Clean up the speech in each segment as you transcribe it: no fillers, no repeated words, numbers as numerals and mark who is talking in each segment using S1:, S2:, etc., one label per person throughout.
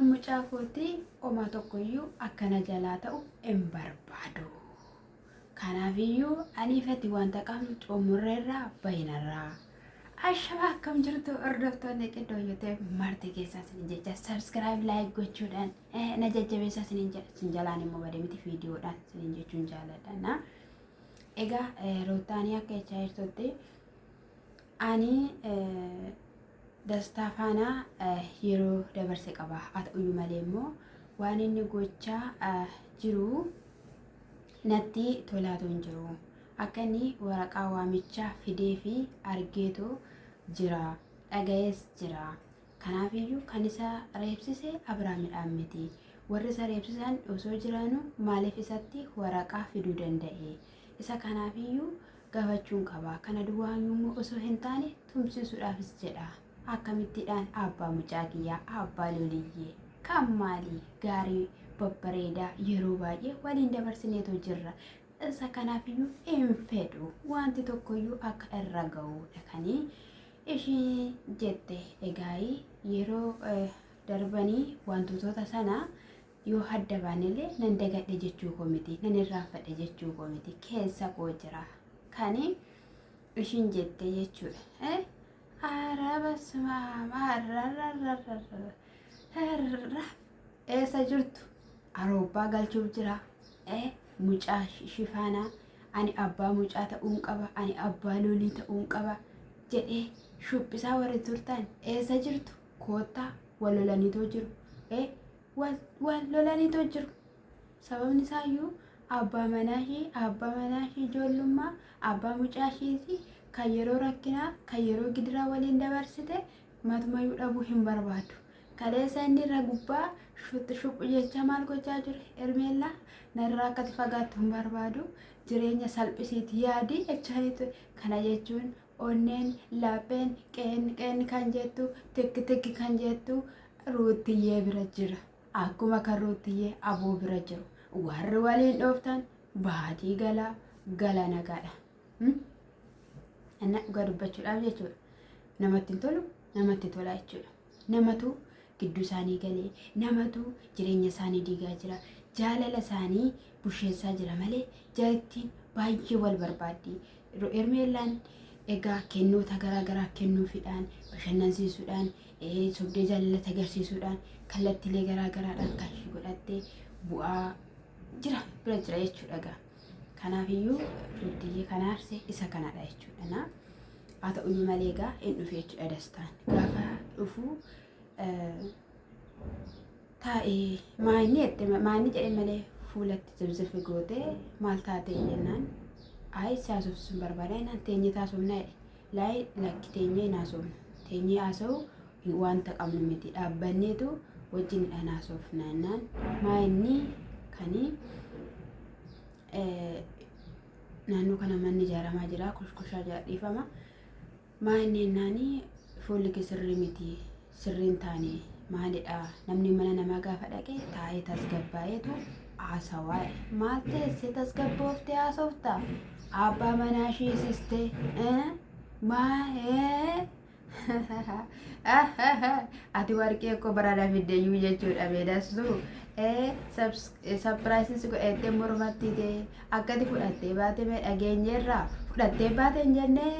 S1: mucaa kootii homaa tokkoyyuu akkana jalaa ta'u hin barbaadu. Kanaafiyyuu aniifati wanta qabnu xumurreerraa bayinarraa. Ashaba akkam jirtu hordoftoonni Qiddoo YouTube marti keessaa isin jecha subscribe like gochuudhaan na jajjabeessaa isin jalaan immoo badee miti viidiyoodhaan isin jechuun jaaladha. Egaa Ruutaanii akka jechaa jirtutti ani dastaa faana yeroo dabarse qaba. Haa ta'uyyuu malee immoo waan inni gochaa jiru natti tolaatu hin jiru. Akka inni waraqaa waamichaa fidee fi argeetu jira, dhagayees jira. Kanaafiyyuu kan isa reebsise Abiraamidhaan miti. Warri isa reebsisan osoo jiraanuu maaliif isatti waraqaa fiduu danda'e? Isa kanaafiyyuu gaafachuun qaba. Kana duwwaayuu osoo hin taane tumsisuudhaafis jedha. Akkamittiidhaan abbaa mucaa kiyyaa abbaa loliyyee kan maalii gaarii babbareedaa yeroo baay'ee waliin dabarsineetu jirra. Isa kanaafiyyuu hin fedhu wanti tokkoyyuu akka irra ga'uudha kanii ishii jette. Egaa yeroo darbanii wantoota sana yoo adda baanillee nan dagadhe jechuu koo miti, nan irraanfadhe jechuu koo miti, keessa koo jira kanii ishiin jette jechuudha. Eessa jirtu? Aroobbaa galchuuf jira. Mucaa shifaanaa ani abbaa mucaa ta'uun qaba, ani abbaa lolii ta'uun qaba jedhee shubbisaa warri turtan eessa jirtu? Koottaa wal lolaniitoo jiru. Wal lolaniitoo jiru. Sababni isaayyuu abbaa manaa ishee ijoollummaa abbaa mucaa isheeti kan yeroo rakkinaa kan yeroo gidiraa waliin dabarsite matumayyuu dhabuu hin barbaadu. Kaleessa inni irra gubbaa shuphu jecha maal gochaa jire? Ermeellaa narraa akkati fagaattu hin barbaadu. Jireenya salphisiiti yaadii jechaaniitu. Kana jechuun onneen lapheen qeen kan jettu tikki kan jettu Ruutiyyee bira jira. Akkuma kan Ruutiyyee aboo bira jiru. Warri waliin dhooftan baatii gala nagaadha. Ana dhugaa dubbachuudhaaf jechuudha. Namatti hin tolu, namatti tola jechuudha. Namatu gidduu isaanii galee, namatu jireenya isaanii diigaa jira. Jaalala isaanii busheessaa jira malee jalattiin baay'ee wal barbaaddi. Ermeellaan egaa kennoota garaagaraa kennuufiidhaan, bashannansiisuudhaan, sobdee jaalalatti agarsiisuudhaan, kallattiilee garaagaraadhaan kan ishee godhattee bu'aa bira jira jechuudha. Kanaafiyyuu Ruutiyyee kana aarse isa kanadha jechuudha. Haa ta'uyyuu malee egaa hin dhufe jechuudha dastaan. Gaafa dhufu taa'ee maanni jedhe malee fuulatti zibzifi gootee maal taatee jennaan siyaasuuf sun barbaada jennaan teenyee taasofna jedhe. Laayii lakki teenyee hin haasofnu. Teenyee haasa'u wanta qabnu miti. Dhaabbanneetu wajjinidhaan haasofna jennaan maanni kanii naannoo kana manni ijaaramaa jira, kushkushaa dhiifama. Maanni jennaanii fuulli kee sirrii miti, sirriin taane maalidha? Namni mana namaa gaafa dhaqe taa'ee tasgabbaa'eetu haasawaa. Maal teessee tasgabbooftee haasofta? Abbaa manaa shiisistee ati warqee koo baraadhaa fiddeeyyuu jechuudha beedasuu. Sapiraayisis godhattee mormatti ta'e akkati fudhattee baate dhageenyeerraa fudhattee baate hin jennee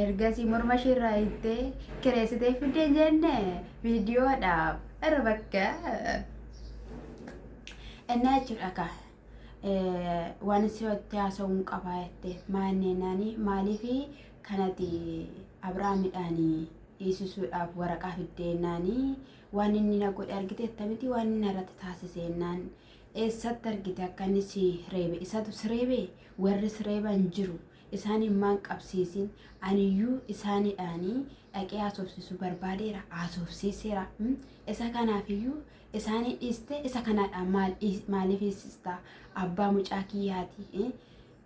S1: ergasii morma isheerraa hiittee kireessitee fiddee hin jennee viidiyoodhaaf irra bakka innaa jechuudha. Waan si'otti haasa'uun qabaa jettee maannenaanii maaliifi kanati Abiraamidhaan dhiisisuudhaaf waraqaa fiddeennanii waan inni na godhe argite jettamiti waan inni irratti taasisennaan eessatti argite akka inni si reebe? Isatu si reebe? Warri si reeban jiru isaan immaan qabsiisin aniyyuu isaaniidhaanii dhaqee haasofsiisuu barbaadeera, haasofsiiseera. Isa kanaafiyyuu isaanii dhiiste isa kanaadhaan maaliif dhiisista? Abbaa mucaa kiyyaati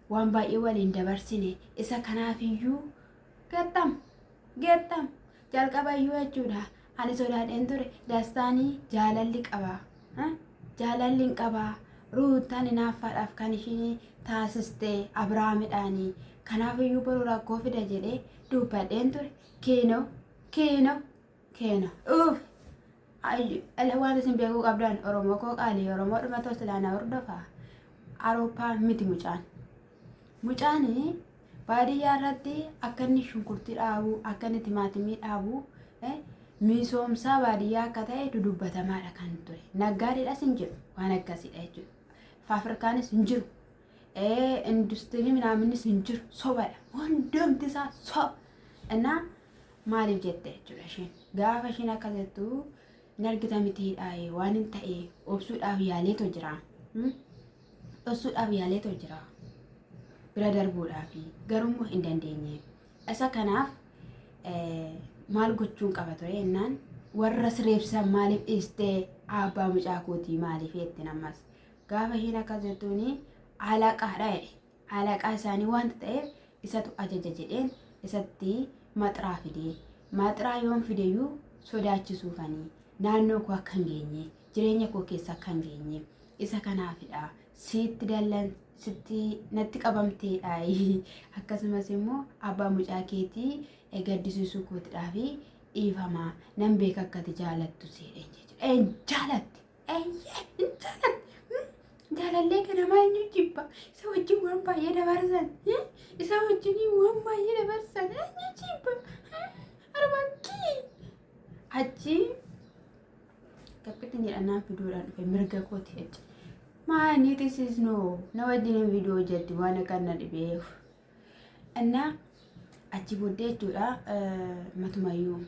S1: waan baay'ee waliin dabarsine. Isa kanaafiyyuu geettam jalqabayyuu jechuudha. Ani sodaadheen ture dastaanii jaalalli qaba. Jaalalli hin qabaa. Ruutaan inaaffaadhaaf kan ishiin taasiste Abiraamidhaanii. Kanaafiyyuu boruu rakkoo fida jedhee dubbadheen ture. Keenoo waan isin beekuu qabdan Oromoo koo qaalii Oromoo dhumatoo silaanaa hordofa Awurooppaa miti mucaan baadiyyaa irratti akka inni shunkurtii dhaabu akka inni timaatimii dhaabu misoomsaa baadiyyaa akka ta'e dudubbatamaadha kan ture naggaadheedhas hin jiru waan akkasiidha jechuudha faafirikaanis hin jiru industirii minaaminnis hin jiru sobadha hundumti isaa soba innaa maaliif jette jechuudha isheen gaafa isheen akka jettu hin argita mitiidha waan hin ta'e obsuudhaaf yaaleetu jira dhoksuudhaaf yaaleetu jira bira darbuudhaaf garuu hin dandeenye isa kanaaf maal gochuun qaba ture jennaan warra sireebsan maaliif dhiistee abbaa mucaa kootii maaliif jette namas gaafa isheen akka jettuuni alaqaadha alaqaa isaanii waan ta'eef isatu ajaja jedheen isatti maxraa fidee maxraa yoon fideyyuu sodaachisuufanii naannoo koo akka hin geenye jireenya koo keessa akka hin geenye isa kanaafidha sitti dallan sitti natti qabamteedha akkasumas immoo abbaa mucaa keetii gaddisiisuu kootidhaa fi dhiifamaa nan beeka akkati jaalattu seedhe jechuudha jaalallee kanamaa eenyu jibba isa wajjin waan baay'ee dabarsan isa wajjin waan baay'ee dabarsan eenyu jibba arbakkii achi kappitiin jedhanaan fiduudhaan dhufe mirga kooti jechuudha maani tisisnoo na wajjin viidiyoo hojjetti waan akkanna dhibeef innaa achi booddee jechuudha matumayyuu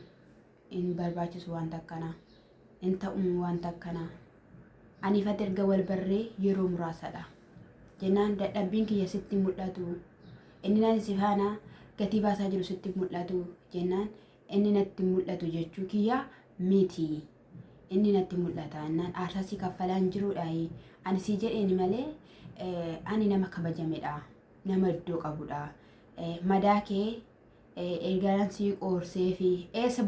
S1: hin barbaachisu wanta akkanaa hin ta'u wanta akkanaa ani fate erga wal barree yeroo muraasadha jennaan dadhabbiin kiyya sitti mul'atu inni naan si faana gatii baasaa jiru sitti mul'atu jennaan inni natti mul'atu jechuu kiyya miti inni natti mul'ata jennaan aarsaa si kaffalaan jiruudha ani si jedheeni malee ani nama kabajamedha nama iddoo qabudha madaa kee ergaan si qoorsee fi eessa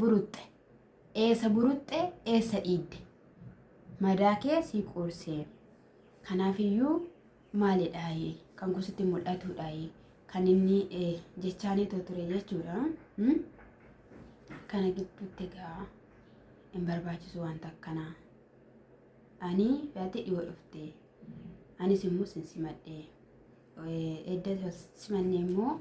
S1: buruxxe eessa dhiidde madaa kee si qoorsee kanaafiyyuu maalidha kan gositti mul'atudha kan inni jechaanii ture jechuudha kana gidduutti egaa hin barbaachisu wanta akkanaa ani fedhii dhiyoo dhufte anis immoo sinsimadhe edda simanne immoo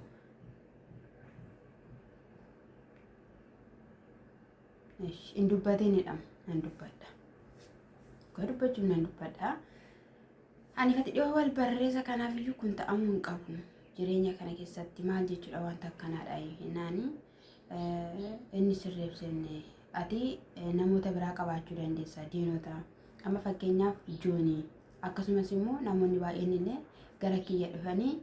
S1: in dubbatinidha nan dubbadha Gua dubbachuun nan dubbadha ani fedhii dhiyoo wal barreessa kanaafiyyuu kun ta'amuu hin qabu jireenya kana keessatti maal jechuudha wanta akkanaadha jennaani inni sirreebsenne ati namoota biraa qabaachuu dandeessa diinota amma fakkeenyaaf joonii akkasumas immoo namoonni baay'een illee gara kiyya dhufanii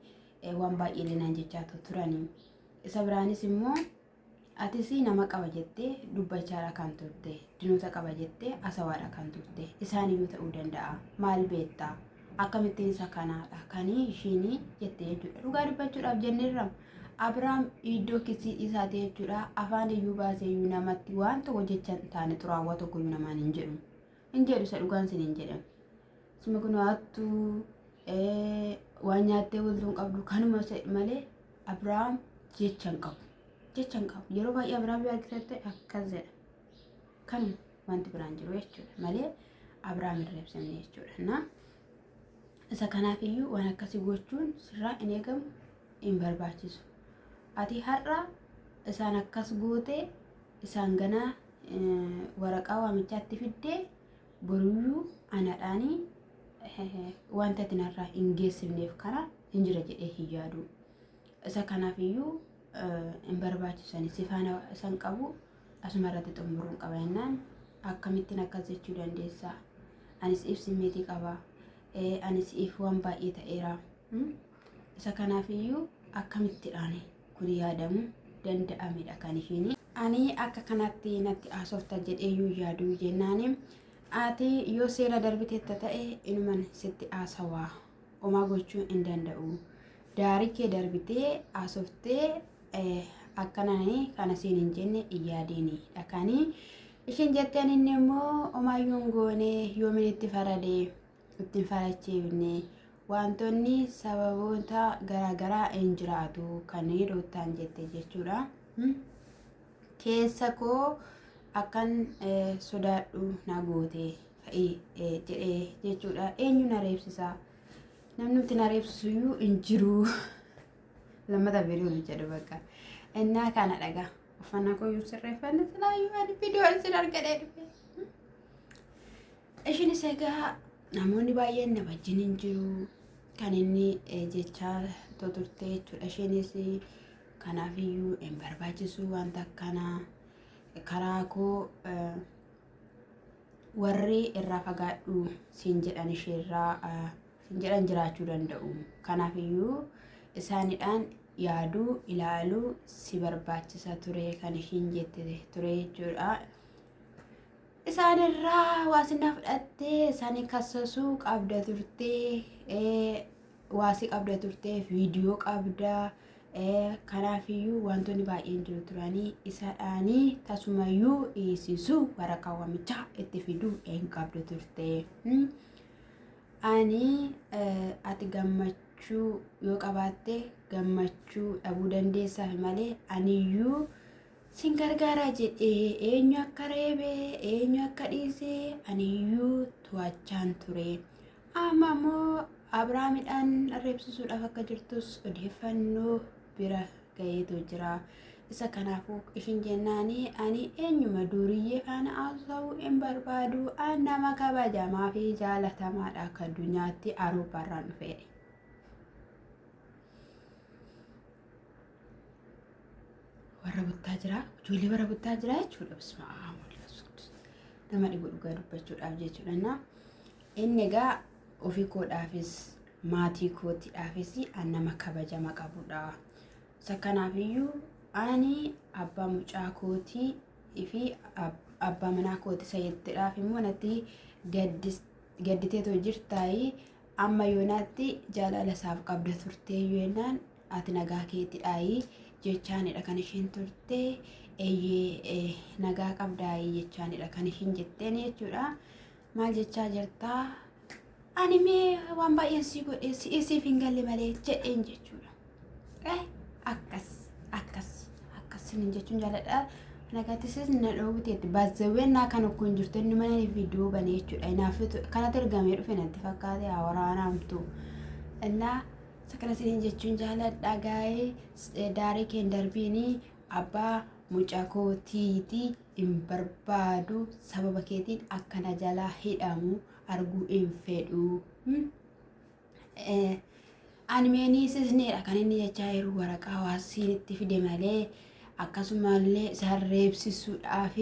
S1: waan baay'ee illee jechaa turanii isa biraanis immoo atis nama qaba jettee dubbachaadha kan turte diinota qaba jettee asawaadha kan turte isaaniyyuu ta'uu danda'a maal beektaa akkamittiin isa kanaadha kanii ishiin jettee jechuudha dhugaa dubbachuudhaaf jenneerra Abrahaam iddoo kisii isaati jechuudha afaan iyyuu baaseeyyuu namatti waan tokko jecha taane xuraawwa tokkoyyuu namaan hin jedhu isa dhugaan sin hin jedhamu sima kun waattu waan nyaattee walduun qabdu kanuma malee Abrahaam jechan qabu yeroo baay'ee Abrahaam yoo argite akkas jedha kanuma wanti biraan jiru jechuudha malee Abrahaam irreebsamne jechuudha na isa kanaafiyyuu waan akkasii gochuun sirraa hin eegamu hin barbaachisu ati har'a isaan akkas goote isaan ganaa waraqaa waamichaatti fiddee boruyyuu anadhaanii wanta tinarraa hin geessifneef kana hin jira jedhee hin yaadu isa kanaafiyyu hin barbaachisan sifaana isan qabu asuma irratti xumuruun qaba jennaan akkamittiin akkas jechuu dandeessa anis ibsimeetii qaba anis if waan baay'ee ta'eera isa kanaafiyyu akkamittidhaan kun yaadamu danda'amedha kan ishiin ani akka kanatti natti haasofta jedheeyyuu yaadu jennaani ati yoo seera darbiteetta ta'e inuman sitti haasawaa homaa gochuu hin danda'u daarii kee darbitee haasoftee akkanani kana siin hin jenne iyyaadini dhaqanii ishiin jetteen inni immoo homaayyuun goone yoomin itti faradee ittiin faracheefne wantoonni sababoota garaagaraa hin jiraatu kan hedootaan jette jechuudha keessa koo akkan sodaadhu na goote fa'i jedhee jechuudha. Eenyu na reebsisaa? Namni nuti na reebsisuyyuu hin jiru. Lammata viidiyoon jedhu bakka. Innaa kana dhagaa. Uffannaa koo yoo sirreeffanne silaayyuu ani viidiyoo isin argadhee dhufe. Ishinis egaa namoonni baay'een na wajjin hin jiru. Kan inni jechaa turte jechuudha. Ishinis kanaafiyyuu hin barbaachisu wanta akkanaa karaa koo warri irraa fagaadhu siin jedhan isheerraa siin jedhan jiraachuu danda'u. Kanaafiyyuu isaanidhaan yaaduu ilaaluu si barbaachisa ture kan ishiin jette ture jechuudha. Isaanirraa waasina fudhattee isaanii kassasuu qabda turtee waasii qabda turtee viidiyoo qabda. Kanaafiyyuu wantoonni baay'een jiru turanii isaadhaanii tasumayyuu dhiisisuu waraqaa waamichaa itti fiduu hin qabdu turte. Ani ati gammachuu yoo qabaatte gammachuu dhabuu dandeessaaf malee aniyyuu sin gargaaraa jedhee eenyu akka reebee eenyu akka dhiisee aniyyuu to'achaan ture. Amma immoo Abrahaamidhaan reebsisuudhaaf akka jirtus odeeffannoo bira gaheetu jira. Isa kanaafuu ishiin jennaanii ani eenyuma duriyyee faana haasa'uu hin barbaadu. Ani nama kabajamaa fi jaalatamaadha akka addunyaatti Awurooppaarraan dhufe. Warra buttaa jira, ijoollee warra buttaa jira jechuudha. Bismillah nama dhibu dhugaa dubbachuudhaaf jechuudha. Inni egaa ofii koodhaafis maatii kootiidhaafis nama kabajama qabudha. Isa kanaafiyyuu ani abbaa mucaa kootii fi abbaa manaa kooti sayyididhaaf immoo natti gadditeetoo jirtaayi. Amma yoonaatti jaalala isaaf qabda turtee yoonaan ati nagaa keetidhaayi jechaanidha kan ishiin turte. Eeyyee nagaa qabdaayi jechaanidha kan ishiin jetteen jechuudha. Maal jechaa jirtaa? Ani mee waan baay'een si godhee siif hin galle malee jedheen jechuudha. Akkasin jechuun jaaladha. Nagaattis na dhoowwiteetti baazawween naa kan okkoon jirtu inni mana viidiyoo banee jechuudha. Inaafitu kanatti ergamee dhufe natti fakkaate waraanaamtu. Innaa sakana siin jechuun jaaladha gaa'ee daarii keen darbiinii abbaa mucaa kootiiti hin barbaadu sababa keetiin akkana jalaa hidhamu arguu hin fedhu. Animeenisisneedha kan inni jechaa jiru waraqaa waasiin itti fide malee akkasumallee isaan reebsisuudhaaf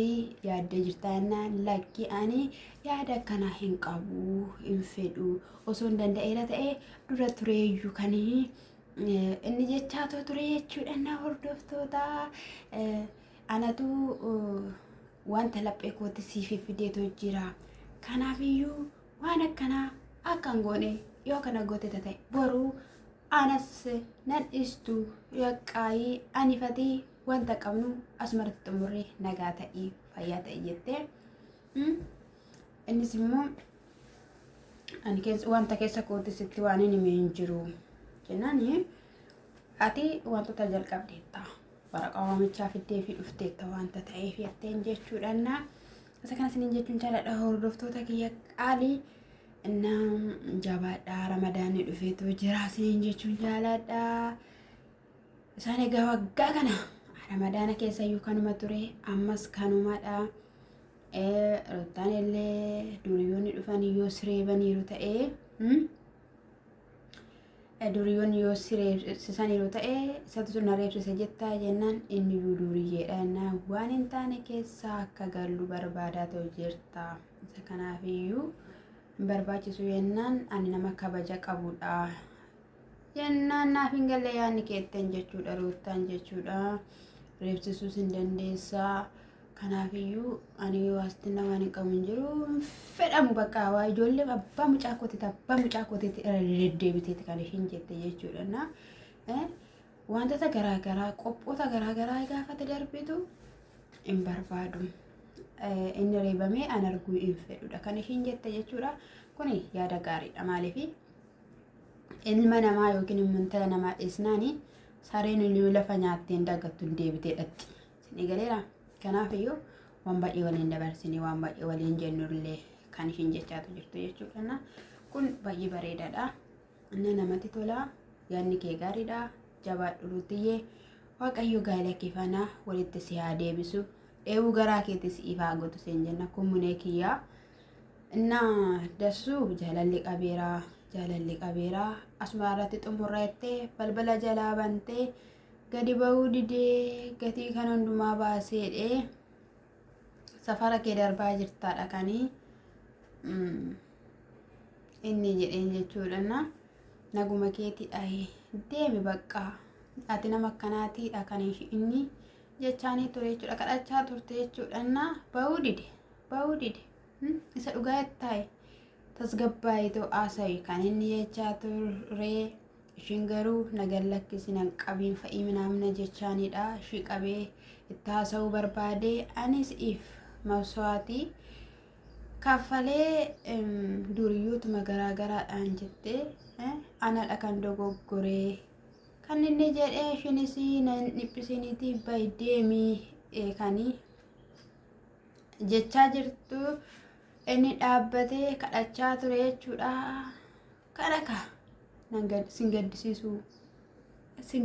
S1: yaadda jirtaannaan lakki ani yaada akkana hin qabu hin fedhu. Osoo hin danda'eera ta'e dura tureeyyuu kan inni jechaa ture jechuudha. Na hordoftoota anatu wanta laphee kooti siif fideetu jira. Kanaafiyyuu waan akkanaa akkan goone yoo kana goote ta'e boruu anas nan dhiistu yaqqaayii anifatii wanta qabnu asumarratti xumurree nagaa ta'ii fayyaa ta'ii jettee. Innis immoo ani wanta keessa kootisitti waan hin himee hin jiru jennaani ati wantoota jalqabdeetta waraqaa waamichaa fiddee fi dhufteetta wanta ta'eef jetteen jechuudha. Isa kana isiniin jechuun jaaladha hordoftoota kiyya qaalii. Jabaadha ramadaanni dhufeetu jira isiniin jechuun jaaladha. Isaan egaa waggaa kana ramadaana keessayyuu kanuma ture ammas kanumadha. Rottaan illee duriyoonni dhufan yoo sireebaniiru ta'ee duriyoonni yoo sireebsisaniiru ta'ee isatu na reebsise jettaa jennaan inni iyyuu duriyyeedha. Waan hin taane keessaa akka gallu barbaadaa ta'u jirta. Isa kanaafiyyuu barbaachisu jennaan ani nama kabaja qabudha jennaan naaf hin galle yaanni keetten jechuudha. Rottaan jechuudha reebsisuus hin dandeessaa. Kanaafiyyuu ani waastina waan hin qabu hin jiru fedhamu bakka waa ijoollee abbaa mucaa kootiitti deddeebiteeti kan ishiin jette jechuudha. Wantoota garaagaraa qophoota garaagaraa gaafate darbitu hin barbaadu. Inni reebamee an arguu hin fedhudha kan ishiin jette jechuudha. Kuni yaada gaariidha. Maaliif ilma namaa yookiin intala namaa dheesnaani sareen inni lafa nyaatteen dagattu deebitee dhatti. Isin galeera. Kanaafiyyuu waan baay'ee waliin dabarsinee waan baay'ee waliin jennullee kan ishiin jechaatu jirtu jechuudha. Kun baay'ee bareedaadha. Inni namatti tola. Yaadni kee gaariidha. Jabaadhu Ruutiyyee. Waaqayyo gaa'ela kee faana walitti si haa deebisu. Dheebuu garaa keetis ifaa gootu seen jenna kummunee kiyyaa. Inna dassuu jaalalli qabeeraa asuma irratti xumurreettee balbala jalaa bantee gadi ba'uu didee gatii kan hundumaa baaseedhee safara kee darbaa jirtaadha kanii inni jedheen jechuudha. Naguma keetiidha deemi bakka ati nama akkanaatiidha kan inni jechaanii ture jechuudha. Kadhachaa turte jechuudha. Ba'uu dide isa dhugaa taa'e tasgabbaa'itoo haasawi kan inni jechaa ture. Ishiin garuu nagan lakkisi nan qabiin fa'ii minaamna jechaanidha. Ishii qabee itti haasa'uu barbaade anis if mabsawaatii kaffalee duriyyuutuma garaagaraadhaan jettee anadha kan dogoggoree kan inni jedhee ishiinis nan dhiphisiniiti deemii kanii jechaa jirtu. Inni dhaabbatee kadhachaa ture jechuudha. Kadhaka sin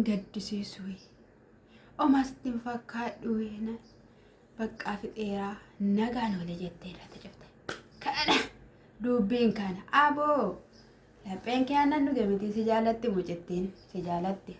S1: gaddisiisu omastiin fakkaadhu baqqaa fixeeraa nagaan wali jettee irratti jirte. Kana dubbiin kana aboo lapheen kee aannan dhuge miti si jaalatti mucittiin si jaalatti.